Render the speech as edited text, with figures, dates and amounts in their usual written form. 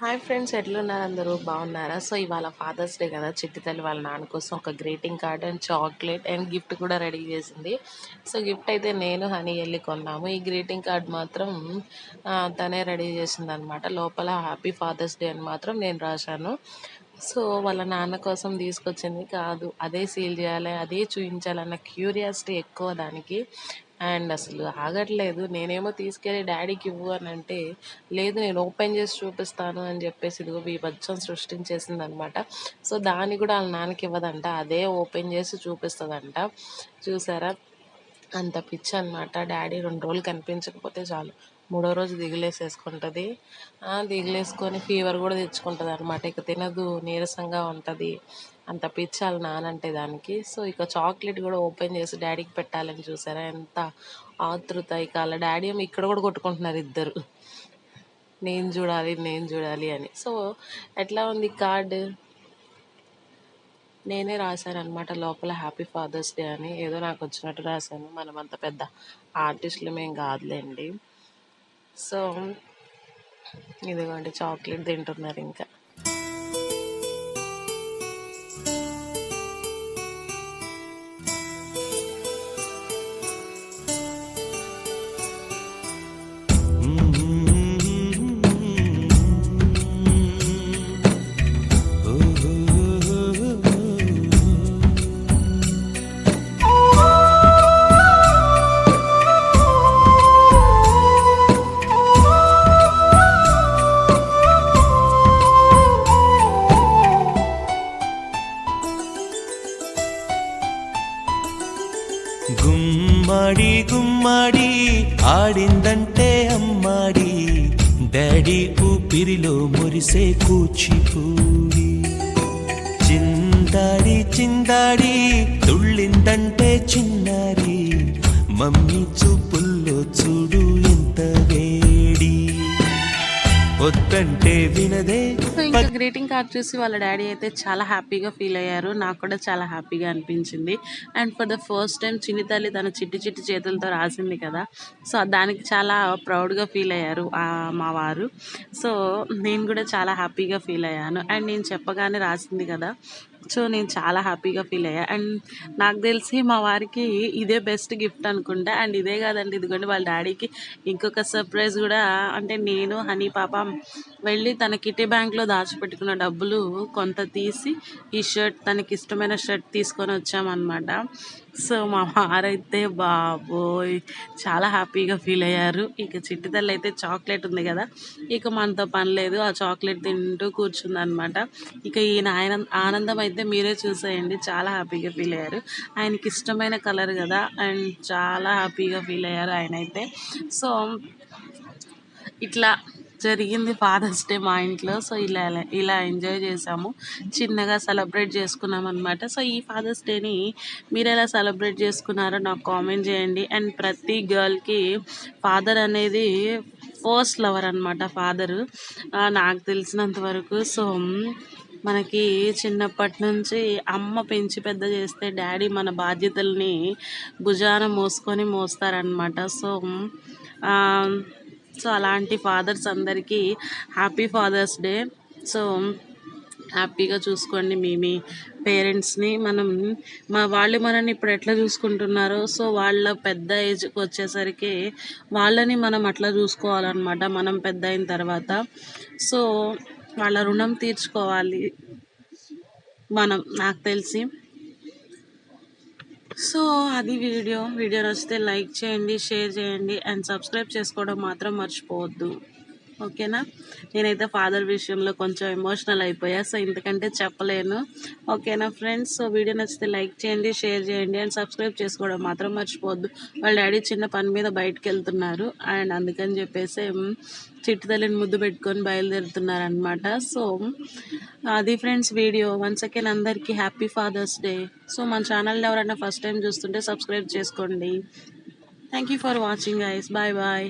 Hi friends, ఎట్లున్నారు? అందరూ బాగున్నారా? సో ఇవాళ ఫాదర్స్ డే కదా, చిట్టి తల్లి వాళ్ళ నాన్న కోసం ఒక greeting card and chocolate and gift కూడా రెడీ చేసింది. సో గిఫ్ట్ అయితే నేను హనీ వెళ్ళి కొన్నాము. ఈ గ్రీటింగ్ కార్డ్ మాత్రం తనే రెడీ చేసింది అనమాట. లోపల హ్యాపీ ఫాదర్స్ డే అని మాత్రం నేను రాశాను. సో వాళ్ళ నాన్న కోసం తీసుకొచ్చింది కాదు, అదే సీల్ చేయాలి, అదే చూపించాలన్న క్యూరియాసిటీ ఎక్కువ దానికి. అండ్ అసలు ఆగట్లేదు. నేనేమో తీసుకెళ్ళి డాడీకి ఇవ్వు అని అంటే, లేదు నేను ఓపెన్ చేసి చూపిస్తాను అని చెప్పేసి ఇదిగో బీభత్సం సృష్టించేసింది అనమాట. సో దాన్ని కూడా వాళ్ళ నాన్నకి ఇవ్వదంట, అదే ఓపెన్ చేసి చూపిస్తుందంట. చూసారా, అంత పిచ్చి అనమాట. డాడీ 2 రోజులు కనిపించకపోతే చాలు, 3వ రోజు దిగులేసేసుకుంటుంది. దిగులేసుకొని ఫీవర్ కూడా తెచ్చుకుంటుంది అనమాట. ఇక తినదు, నీరసంగా ఉంటుంది. అంత పిచ్చి వాళ్ళ నానంటే దానికి. సో ఇక చాక్లెట్ కూడా ఓపెన్ చేసి డాడీకి పెట్టాలని చూసారా, ఎంత ఆతృత. ఇక వాళ్ళ డాడీ ఏమో ఇక్కడ కూడా కొట్టుకుంటున్నారు ఇద్దరు, నేను చూడాలి నేను చూడాలి అని. సో ఎట్లా ఉంది కార్డు? నేనే రాశాను అనమాట లోపల హ్యాపీ ఫాదర్స్ డే అని. ఏదో నాకు వచ్చినట్టు రాశాను. మనం అంత పెద్ద ఆర్టిస్టులు మేము కాదులేండి. సో ఇదిగోండి చాక్లెట్ తింటున్నారు ఇంకా. గుమ్మడి గుమ్మడి ఆడిందంటే అమ్మాడి, డాడీ ఊపిరిలో మురిసే కూచిపూడి. చిందాడి చిందాడి తుళ్ళిందంటే చిన్నారి, మమ్మీ చూపుల్లో చూడు ఎంత వేడి, వద్దంటే వినదే. సో ఇంకా గ్రీటింగ్ కార్డ్ చూసి వాళ్ళ డాడీ అయితే చాలా హ్యాపీగా ఫీల్ అయ్యారు. నాకు కూడా చాలా హ్యాపీగా అనిపించింది. And for the first time చిన్ని తల్లి తన చిట్టి చిట్టి చేతులతో రాసింది కదా, సో దానికి చాలా ప్రౌడ్గా ఫీల్ అయ్యారు మా వారు. సో నేను కూడా చాలా హ్యాపీగా ఫీల్ అయ్యాను. అండ్ నేను చెప్పగానే రాసింది కదా, సో నేను చాలా హ్యాపీగా ఫీల్ అయ్యా. అండ్ నాకు తెలిసి మా వారికి ఇదే బెస్ట్ గిఫ్ట్ అనుకుంటా. అండ్ ఇదే కాదండి, ఇదిగోండి వాళ్ళ డాడీకి ఇంకొక సర్ప్రైజ్ కూడా. అంటే నేను హనీ పాప వెళ్ళి తన కిటీ బ్యాంక్లో దాచిపెట్టుకున్న డబ్బులు కొంత తీసి ఈ షర్ట్, తనకి ఇష్టమైన షర్ట్ తీసుకొని వచ్చామన్నమాట. సో మా వారైతే బాబోయ్ చాలా హ్యాపీగా ఫీల్ అయ్యారు. ఇక చిట్టి తల్లి అయితే చాక్లెట్ ఉంది కదా, ఇక మనతో పని లేదు, ఆ చాక్లెట్ తింటూ కూర్చుంది అనమాట. ఇక ఈయన ఆనందం అయితే మీరే చూసేయండి. చాలా హ్యాపీగా ఫీల్ అయ్యారు. ఆయనకి ఇష్టమైన కలర్ కదా, అండ్ చాలా హ్యాపీగా ఫీల్ అయ్యారు ఆయన అయితే. సో ఇట్లా జరిగింది ఫాదర్స్ డే మా ఇంట్లో. సో ఇలా ఎంజాయ్ చేసాము, చిన్నగా సెలబ్రేట్ చేసుకున్నాం అనమాట. సో ఈ ఫాదర్స్ డేని మీరు ఎలా సెలబ్రేట్ చేసుకున్నారో నాకు కామెంట్ చేయండి. అండ్ ప్రతి గర్ల్కి ఫాదర్ అనేది ఫస్ట్ లవర్ అనమాట, ఫాదరు నాకు తెలిసినంత వరకు. సో మనకి చిన్నప్పటి నుంచి అమ్మ పెంచి పెద్ద చేస్తే డాడీ మన బాధ్యతల్ని భుజాన మోస్తారనమాట. సో అలాంటి ఫాదర్స్ అందరికీ హ్యాపీ ఫాదర్స్ డే. సో హ్యాపీగా చూసుకోండి మీ పేరెంట్స్ని. వాళ్ళు మనల్ని ఇప్పుడు ఎట్లా చూసుకుంటున్నారో, సో వాళ్ళ పెద్ద ఏజ్కి వచ్చేసరికి వాళ్ళని మనం అట్లా చూసుకోవాలన్నమాట మనం పెద్ద అయిన తర్వాత. సో వాళ్ళ రుణం తీర్చుకోవాలి మనం, నాకు తెలిసి. సో అది వీడియో నచ్చితే లైక్ చేయండి, షేర్ చేయండి అండ్ సబ్స్క్రైబ్ చేసుకోవడం మాత్రం మర్చిపోవద్దు. ఓకేనా? నేనైతే ఫాదర్ విషయంలో కొంచెం ఎమోషనల్ అయిపోయా, సో ఇంతకంటే చెప్పలేను. ఓకేనా ఫ్రెండ్స్? సో వీడియో నచ్చితే లైక్ చేయండి, షేర్ చేయండి అండ్ సబ్స్క్రైబ్ చేసుకోవడం మాత్రం మర్చిపోవద్దు. వాళ్ళ డాడీ చిన్న పని మీద బయటకు వెళ్తున్నారు అండ్ అందుకని చెప్పేసి చిట్టి తల్లిని ముద్దు పెట్టుకొని బయలుదేరుతున్నారనమాట. సో అది ఫ్రెండ్స్ వీడియో. వన్స్ అగైన్ అందరికీ హ్యాపీ ఫాదర్స్ డే. సో మన ఛానల్ని ఎవరైనా ఫస్ట్ టైం చూస్తుంటే సబ్స్క్రైబ్ చేసుకోండి. Thank you for watching guys. Bye bye.